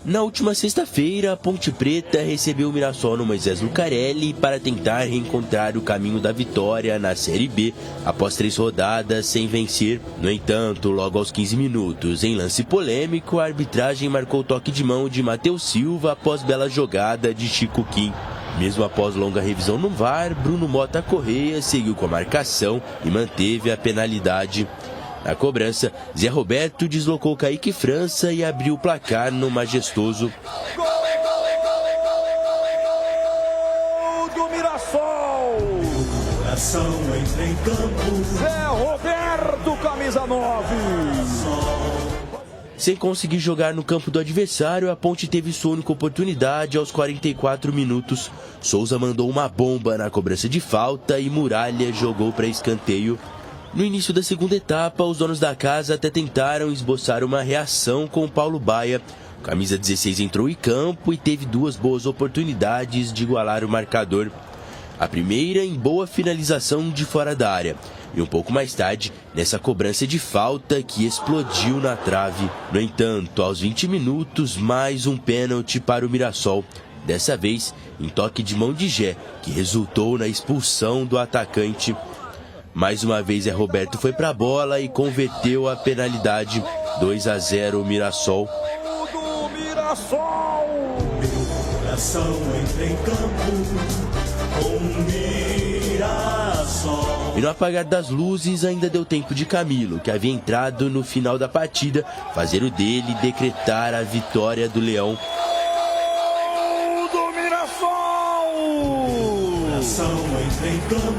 Na última sexta-feira, a Ponte Preta recebeu o Mirassol no Moisés Lucarelli para tentar reencontrar o caminho da vitória na Série B após 3 rodadas sem vencer. No entanto, logo aos 15 minutos, em lance polêmico, a arbitragem marcou o toque de mão de Matheus Silva após bela jogada de Chico Kim. Mesmo após longa revisão no VAR, Bruno Mota Correia seguiu com a marcação e manteve a penalidade. Na cobrança, Zé Roberto deslocou Kaique França e abriu o placar no majestoso. Gol do Mirassol! Coração entra em campo. Zé Roberto, camisa 9. Sem conseguir jogar no campo do adversário, a Ponte teve sua única oportunidade aos 44 minutos. Souza mandou uma bomba na cobrança de falta e Muralha jogou para escanteio. No início da segunda etapa, os donos da casa até tentaram esboçar uma reação com Paulo Baia. O camisa 16 entrou em campo e teve 2 boas oportunidades de igualar o marcador. A primeira em boa finalização de fora da área. E um pouco mais tarde, nessa cobrança de falta que explodiu na trave. No entanto, aos 20 minutos, mais um pênalti para o Mirassol. Dessa vez, em toque de mão de Gé, que resultou na expulsão do atacante. Mais uma vez, Roberto foi para a bola e converteu a penalidade. 2-0 Mirassol. Do Mirassol! Meu coração entra em campo com Mirassol. E no apagar das luzes ainda deu tempo de Camilo, que havia entrado no final da partida, fazer o dele e decretar a vitória do Leão. Do Mirassol! Coração entra em campo.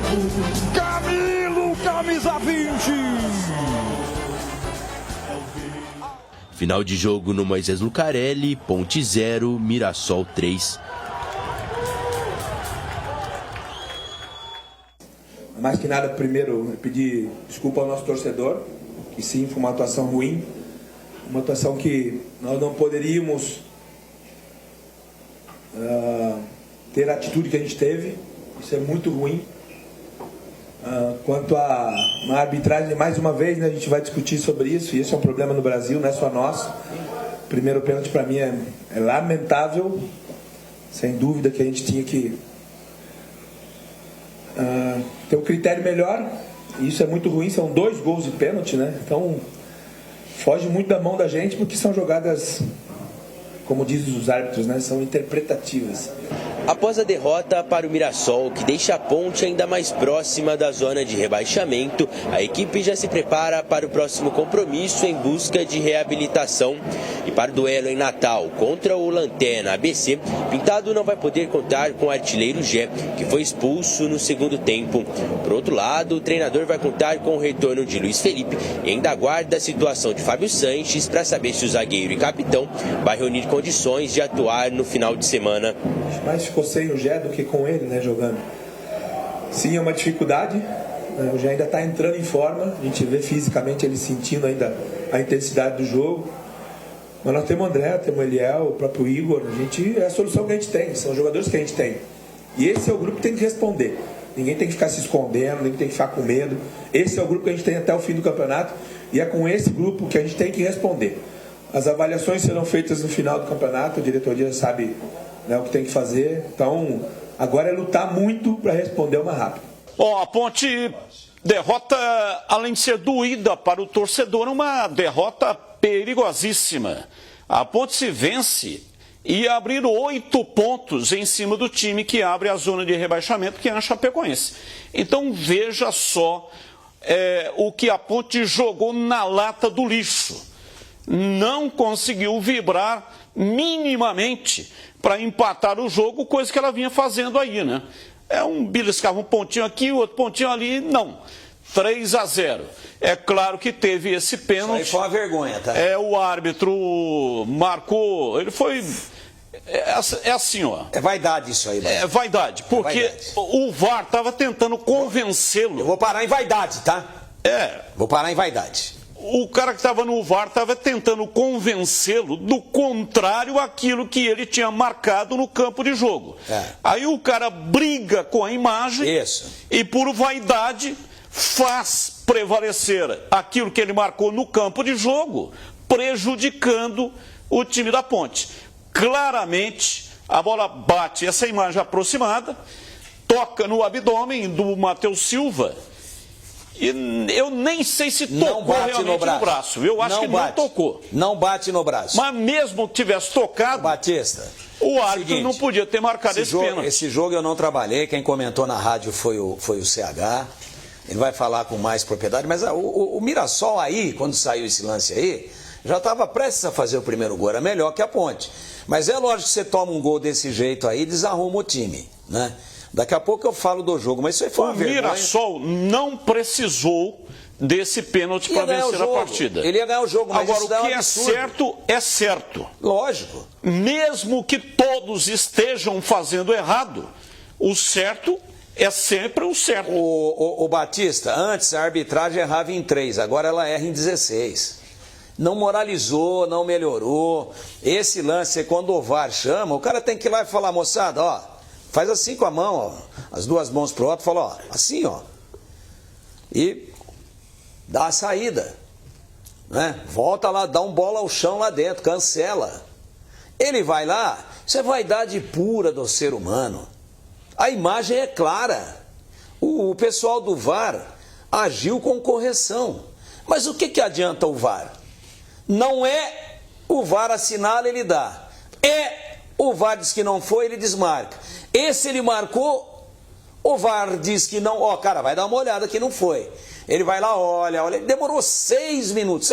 Camilo, camisa 20. Final de jogo no Moisés Lucarelli, Ponte 0, Mirassol 3. Mais que nada, primeiro, pedir desculpa ao nosso torcedor, que sim, foi uma atuação ruim, uma atuação que nós não poderíamos ter a atitude que a gente teve, isso é muito ruim. Quanto à arbitragem, mais uma vez, né, a gente vai discutir sobre isso, e esse é um problema no Brasil, não é só nosso. O primeiro pênalti para mim é lamentável, sem dúvida que a gente tinha que ter um critério melhor, e isso é muito ruim, são 2 gols de pênalti, né? Então foge muito da mão da gente, porque são jogadas, como dizem os árbitros, né, são interpretativas. Após a derrota para o Mirassol, que deixa a Ponte ainda mais próxima da zona de rebaixamento, a equipe já se prepara para o próximo compromisso em busca de reabilitação. E para o duelo em Natal contra o Lanterna ABC, Pintado não vai poder contar com o artilheiro Gé, que foi expulso no segundo tempo. Por outro lado, o treinador vai contar com o retorno de Luiz Felipe e ainda aguarda a situação de Fábio Sanches para saber se o zagueiro e capitão vai reunir condições de atuar no final de semana. Mais ficou sem o Gé do que com ele, né, jogando. Sim, é uma dificuldade, né, o Gé ainda está entrando em forma, a gente vê fisicamente ele sentindo ainda a intensidade do jogo, mas nós temos o André, temos o Eliel, o próprio Igor, é a solução que a gente tem, são os jogadores que a gente tem, e esse é o grupo que tem que responder, ninguém tem que ficar se escondendo, ninguém tem que ficar com medo, esse é o grupo que a gente tem até o fim do campeonato, e é com esse grupo que a gente tem que responder. As avaliações serão feitas no final do campeonato, a diretoria sabe, né, o que tem que fazer. Então, agora é lutar muito para responder uma rápida. Bom, a Ponte derrota, além de ser doída para o torcedor, uma derrota perigosíssima. A Ponte se vence e abrir 8 pontos em cima do time que abre a zona de rebaixamento, que é a Chapecoense. Então, veja só o que a Ponte jogou na lata do lixo. Não conseguiu vibrar minimamente para empatar o jogo, coisa que ela vinha fazendo aí, né? Beliscava um pontinho aqui, outro pontinho ali, não. 3-0. É claro que teve esse pênalti. Isso aí foi uma vergonha, tá? O árbitro marcou, ele foi... É assim, ó. É vaidade isso aí, mano. É vaidade, porque vaidade. O VAR estava tentando convencê-lo. Eu vou parar em vaidade, tá? Vou parar em vaidade. O cara que estava no VAR estava tentando convencê-lo do contrário àquilo que ele tinha marcado no campo de jogo. Aí o cara briga com a imagem e, por vaidade, faz prevalecer aquilo que ele marcou no campo de jogo, prejudicando o time da Ponte. claramente a bola bate, essa imagem aproximada, toca no abdômen do Matheus Silva. E eu nem sei se tocou realmente no braço. Eu acho que não tocou. Não bate no braço. Mas mesmo que tivesse tocado, Batista, o árbitro não podia ter marcado esse pênalti. Esse jogo eu não trabalhei, quem comentou na rádio foi o CH. Ele vai falar com mais propriedade, mas o Mirassol aí, quando saiu esse lance aí, já estava prestes a fazer o primeiro gol, era melhor que a Ponte. Mas é lógico que você toma um gol desse jeito aí, desarruma o time, né? Daqui a pouco eu falo do jogo, mas isso aí foi uma vergonha. O Mirassol não precisou desse pênalti para vencer a partida. Ele ia ganhar o jogo, mas agora, isso o que é certo, é certo. Lógico. Mesmo que todos estejam fazendo errado, o certo é sempre o certo. O Batista, antes a arbitragem errava em 3, agora ela erra em 16. Não moralizou, não melhorou. Esse lance, quando o VAR chama, o cara tem que ir lá e falar, moçada, ó, faz assim com a mão, ó, as duas mãos pro alto, fala, ó, assim, ó. E dá a saída, né? Volta lá, dá um bola ao chão lá dentro, cancela. Ele vai lá, isso é vaidade pura do ser humano. A imagem é clara. O pessoal do VAR agiu com correção. Mas o que adianta o VAR? Não é o VAR assinala, ele dá. É o VAR diz que não foi, ele desmarca. Esse ele marcou, o VAR diz que não. Ó, cara, vai dar uma olhada que não foi. Ele vai lá, olha. Demorou 6 minutos,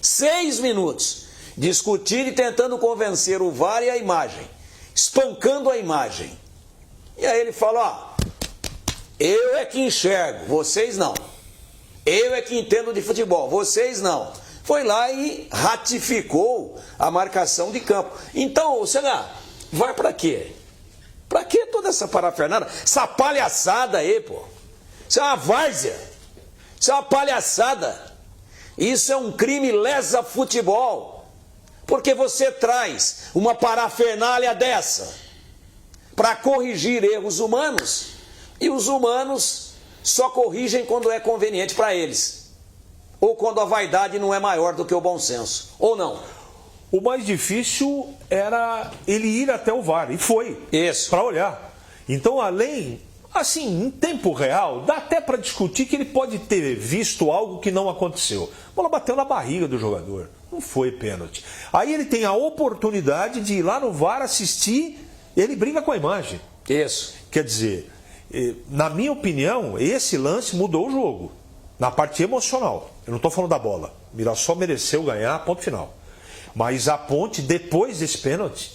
6 minutos, discutindo e tentando convencer o VAR e a imagem. Espancando a imagem. E aí ele fala, ó, eu é que enxergo, vocês não. Eu é que entendo de futebol, vocês não. Foi lá e ratificou a marcação de campo. Então, CH, vai pra quê? Pra que toda essa parafernália? Essa palhaçada aí, pô. Isso é uma várzea. Isso é uma palhaçada. Isso é um crime lesa futebol. Porque você traz uma parafernália dessa para corrigir erros humanos, e os humanos só corrigem quando é conveniente para eles, ou quando a vaidade não é maior do que o bom senso, ou não. O mais difícil era ele ir até o VAR, e foi. Isso. Para olhar. Então, além, assim, em tempo real, dá até para discutir que ele pode ter visto algo que não aconteceu. A bola bateu na barriga do jogador, não foi pênalti. Aí ele tem a oportunidade de ir lá no VAR assistir, ele briga com a imagem. Isso. Quer dizer, na minha opinião, esse lance mudou o jogo. Na parte emocional. Eu não estou falando da bola. O Mirassol mereceu ganhar, ponto final. Mas a Ponte, depois desse pênalti,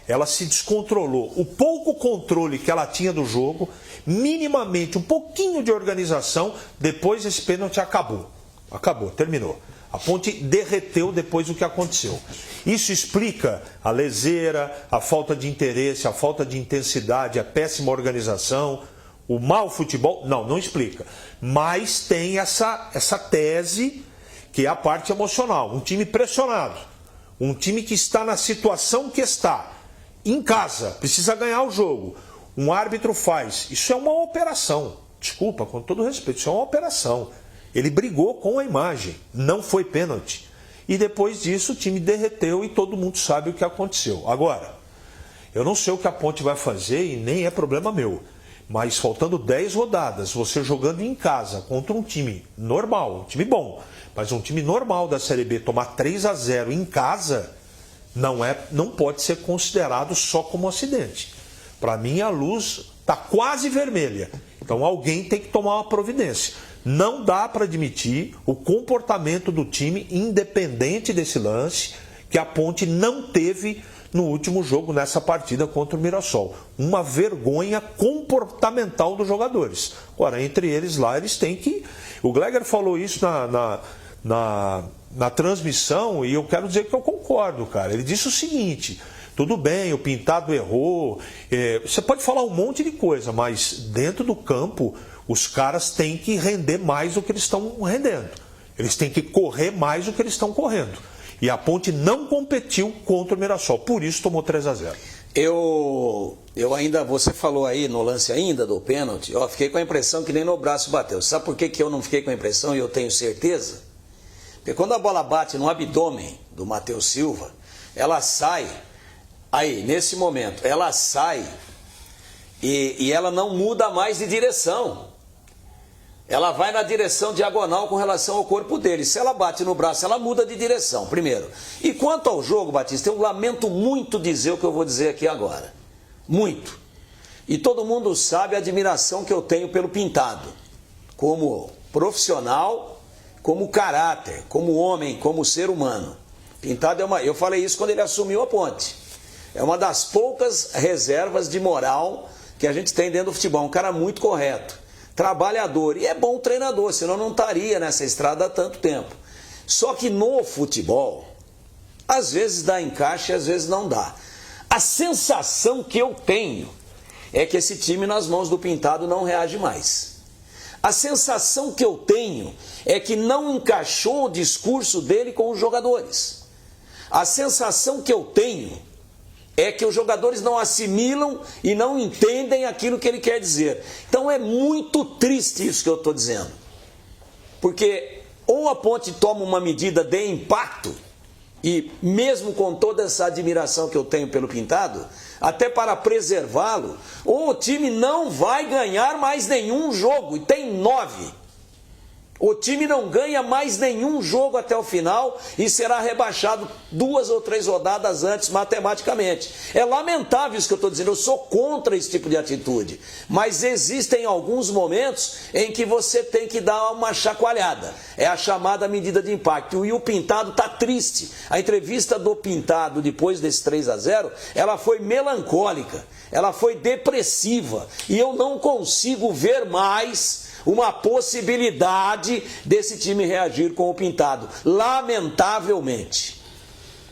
ela se descontrolou. O pouco controle que ela tinha do jogo, minimamente, um pouquinho de organização, depois desse pênalti acabou. Acabou, terminou. A Ponte derreteu depois do que aconteceu. Isso explica a leseira, a falta de interesse, a falta de intensidade, a péssima organização, o mau futebol. Não explica. Mas tem essa tese que é a parte emocional. Um time pressionado, um time que está na situação que está, em casa, precisa ganhar o jogo. Um árbitro faz. Isso é uma operação. Desculpa, com todo respeito, isso é uma operação. Ele brigou com a imagem, não foi pênalti. E depois disso o time derreteu e todo mundo sabe o que aconteceu. Agora, eu não sei o que a Ponte vai fazer e nem é problema meu. Mas faltando 10 rodadas, você jogando em casa contra um time normal, um time bom, mas um time normal da Série B, tomar 3-0 em casa, não pode ser considerado só como um acidente. Para mim a luz está quase vermelha. Então alguém tem que tomar uma providência. Não dá para admitir o comportamento do time, independente desse lance, que a Ponte não teve no último jogo, nessa partida contra o Mirassol. Uma vergonha comportamental dos jogadores. Agora, entre eles lá, eles têm que... O Gleger falou isso na transmissão e eu quero dizer que eu concordo, cara. Ele disse o seguinte: tudo bem, o Pintado errou, você pode falar um monte de coisa, mas dentro do campo os caras têm que render mais do que eles estão rendendo. Eles têm que correr mais do que eles estão correndo. E a Ponte não competiu contra o Mirassol, por isso tomou 3-0. Eu ainda, você falou aí no lance ainda do pênalti, eu fiquei com a impressão que nem no braço bateu. Sabe por que eu não fiquei com a impressão e eu tenho certeza? Porque quando a bola bate no abdômen do Matheus Silva, ela sai Aí, nesse momento, ela sai e ela não muda mais de direção. Ela vai na direção diagonal com relação ao corpo dele. Se ela bate no braço, ela muda de direção, primeiro. E quanto ao jogo, Batista, eu lamento muito dizer o que eu vou dizer aqui agora. Muito. E todo mundo sabe a admiração que eu tenho pelo Pintado. Como profissional, como caráter, como homem, como ser humano. Pintado é eu falei isso quando ele assumiu a Ponte. É uma das poucas reservas de moral que a gente tem dentro do futebol. Um cara muito correto, trabalhador e é bom treinador, senão não estaria nessa estrada há tanto tempo. Só que no futebol, às vezes dá encaixe e às vezes não dá. A sensação que eu tenho é que esse time nas mãos do Pintado não reage mais. A sensação que eu tenho é que não encaixou o discurso dele com os jogadores. A sensação que eu tenho é que os jogadores não assimilam e não entendem aquilo que ele quer dizer. Então é muito triste isso que eu estou dizendo. Porque ou a Ponte toma uma medida de impacto, e mesmo com toda essa admiração que eu tenho pelo Pintado, até para preservá-lo, ou o time não vai ganhar mais nenhum jogo, e tem 9. O time não ganha mais nenhum jogo até o final e será rebaixado 2 ou 3 rodadas antes matematicamente. É lamentável isso que eu estou dizendo, eu sou contra esse tipo de atitude. Mas existem alguns momentos em que você tem que dar uma chacoalhada. É a chamada medida de impacto. E o Pintado está triste. A entrevista do Pintado depois desse 3-0, ela foi melancólica, ela foi depressiva. E eu não consigo ver mais uma possibilidade desse time reagir com o Pintado, lamentavelmente.